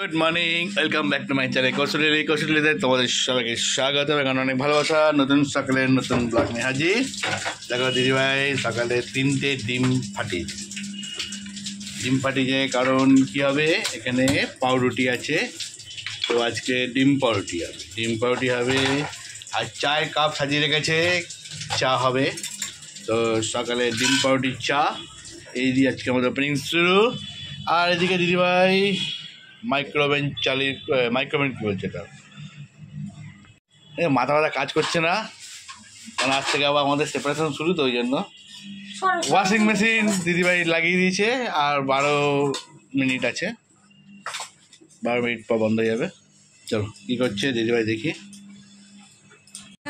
Good morning, welcome back to my channel কৌশলীতে তোমাদের সবাইকে স্বাগত। এখন অনেক ভালোবাসা, নতুন সকালের নতুন ব্লগ নিয়ে হাজির। দেখো দিদিভাই সকালে 3টে ডিম ফাটিয়েছে। কারণ কি হবে, এখানে পাউরুটি আছে, তো আজকে ডিম পাউরুটি হবে আর চায়ের কাপ সাজিয়ে রেখেছে, চা হবে। তো সকালে ডিম পাউরুটির চা, এই দিয়ে আজকে আমাদের ওপেনিং শুরু। আর এদিকে দিদিভাই মাইক্রোওভেন কি বলছে এটা, মাথা কাজ করছে না, কারণ আজ থেকে আবার আমাদের সেপারেশন শুরু, তো ওই জন্য ওয়াশিং মেশিন দিদিভাই লাগিয়ে দিয়েছে। আর 12 মিনিট আছে, 12 মিনিট পর বন্ধ হয়ে যাবে। চলো কী করছে দিদিভাই দেখি।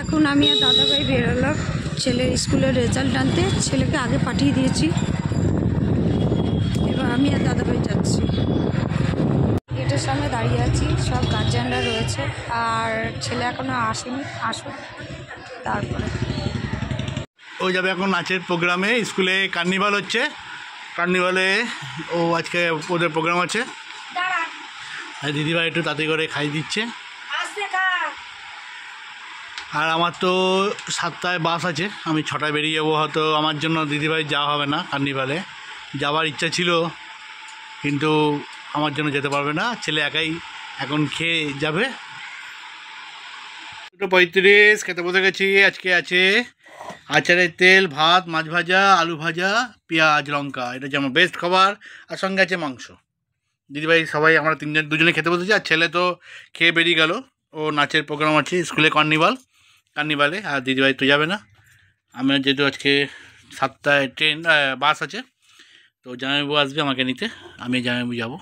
এখন আমি আর দাদাভাই বেরোলাম ছেলের স্কুলের রেজাল্ট আনতে। ছেলেকে আগে পাঠিয়ে দিয়েছি, এবার আমি আর দাদাভাই যাচ্ছি। গেটের সামনে দাঁড়িয়ে আছি, সব গার্জিয়ানরা রয়েছে, আর ছেলে এখনও আসেনি, আসুক তারপরে ও যাবে এখন নাচের প্রোগ্রামে। স্কুলে কার্নিভাল হচ্ছে, কার্নিভালে ও আজকে ওদের প্রোগ্রাম আছে। দিদিভাই একটু তাড়াতাড়ি করে খাইয়ে দিচ্ছে। আর আমার তো 7টায় বাস আছে, আমি 6টায় বেরিয়ে যাবো। হয়তো আমার জন্য দিদিভাই যাওয়া হবে না, কার্নিভালে যাওয়ার ইচ্ছা ছিল, কিন্তু আমার জন্য যেতে পারবে না, ছেলে একাই এখন খেয়ে যাবে। 2:35 খেতে বসে গেছি। আজকে আছে আচারের তেল, ভাত, মাছ ভাজা, আলু ভাজা, পেঁয়াজ, লঙ্কা, এটা হচ্ছে আমার বেস্ট খাবার। আর সঙ্গে আছে মাংস। দিদিভাই সবাই আমরা দুজনে খেতে বসেছি। আর ছেলে তো খেয়ে বেরিয়ে গেল, ও নাচের প্রোগ্রাম আছে স্কুলে কার্নিভালে। আর দিদিভাই তো যাবে না। আমি যেহেতু আজকে 7টায় বাস আছে, তো জামাইবাবু আসবে আমাকে নিতে, আমি জামাইবাবু যাবো।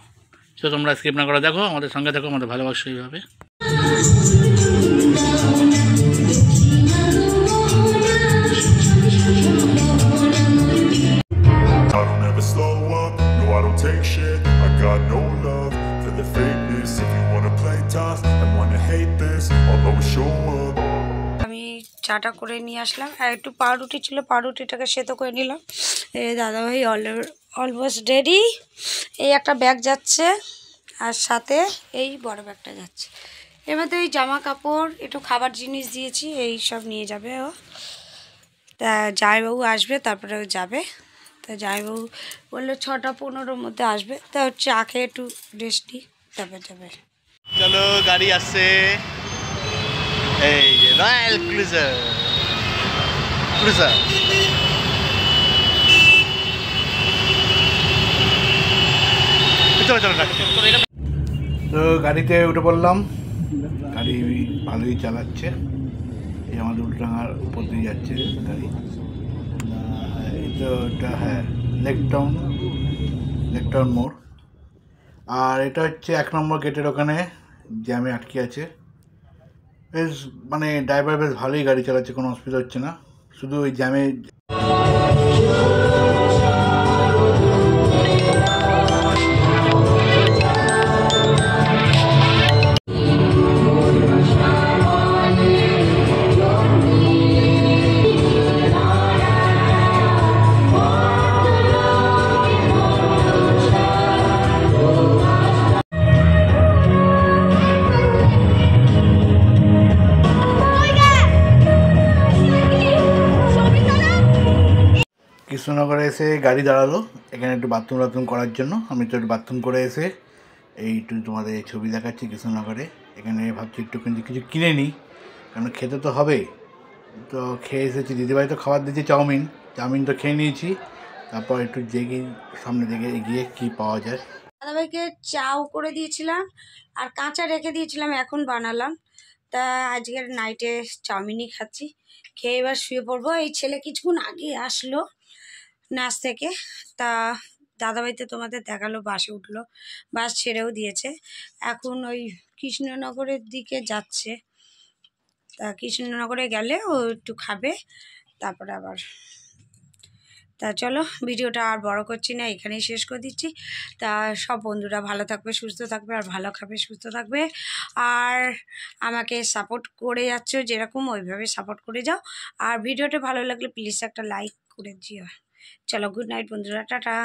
তো তোমরা স্কিপ না করে দেখো, আমাদের সঙ্গে দেখো, আমাদের ভালোবাসা এইভাবে। আমি চাটা করে নিয়ে আসলাম, আর একটু পাউরুটি ছিল, পাউরুটিটাকে সেদ্ধ করে নিলাম। এই দাদাভাই অলমোস্ট রেডি। এই একটা ব্যাগ যাচ্ছে, আর সাথে এই বড় ব্যাগটা যাচ্ছে। এর মধ্যে এই জামা কাপড়, একটু খাবার জিনিস দিয়েছি, এই সব নিয়ে যাবে ও। তা জামাইবাবু আসবে, তারপরে ও যাবে। তা জামাইবাবু বললো 6টা 15-র মধ্যে আসবে, তা চা খেয়ে একটু রেস্ট নিই, তারপরে যাবে। চলো গাড়ি আসছে, এই যে রয়্যাল ক্রুজার। চলো তো গাড়িতে উঠে পড়লাম। গাড়ি ভালোই চালাচ্ছে, এই আমাদের উল্টাঙ্গার উপর দিয়ে যাচ্ছে গাড়ি। এই তো এটা, হ্যাঁ, লেকটাউন মোড়। আর এটা হচ্ছে 1 নম্বর গেটের ওখানে জ্যামে আটকে আছে। বেশ মানে ড্রাইভার বেশ ভালোই গাড়ি চালাচ্ছে, কোনো অসুবিধা হচ্ছে না, শুধু ওই জ্যামে। কৃষ্ণনগরে এসে গাড়ি দাঁড়ালো, এখানে একটু বাথরুম করার জন্য। আমি তো একটু বাথরুম করে এসে এই একটু তোমাদের ছবি দেখাচ্ছি কৃষ্ণনগরে। এখানে ভাবছি একটু কিন্তু কিছু কিনে নিই, কারণ খেতে তো হবে। তো খেয়ে এসেছি, দিদিভাই তো খাবার দিয়েছি চাউমিন তো খেয়ে নিয়েছি। তারপর একটু সামনে দিকে এগিয়ে কী পাওয়া যায়। দাদাভাইকে চাও করে দিয়েছিলাম, আর কাঁচা রেখে দিয়েছিলাম, এখন বানালাম। তা আজকের নাইটে চাউমিনই খাচ্ছি, খেয়ে এবার শুয়ে পড়বো। এই ছেলে কিছুক্ষণ আগে আসলো নাচ থেকে, তা দাদাভাই তো তোমাদের দেখালো, বাসে উঠলো, বাস ছেড়েও দিয়েছে, এখন ওই কৃষ্ণনগরের দিকে যাচ্ছে। তা কৃষ্ণনগরে গেলে ও একটু খাবে, তারপরে আবার। তা চলো ভিডিওটা আর বড় করছি না, এখানেই শেষ করে দিচ্ছি। তা সব বন্ধুরা ভালো থাকবে, সুস্থ থাকবে, আর ভালো খাবে, সুস্থ থাকবে, আর আমাকে সাপোর্ট করে যাচ্ছ যেরকম, ওইভাবে সাপোর্ট করে যাও। আর ভিডিওটা ভালো লাগলে প্লিজ একটা লাইক করে দিও। চলো গুড নাইট বন্ধুরা, টাটা।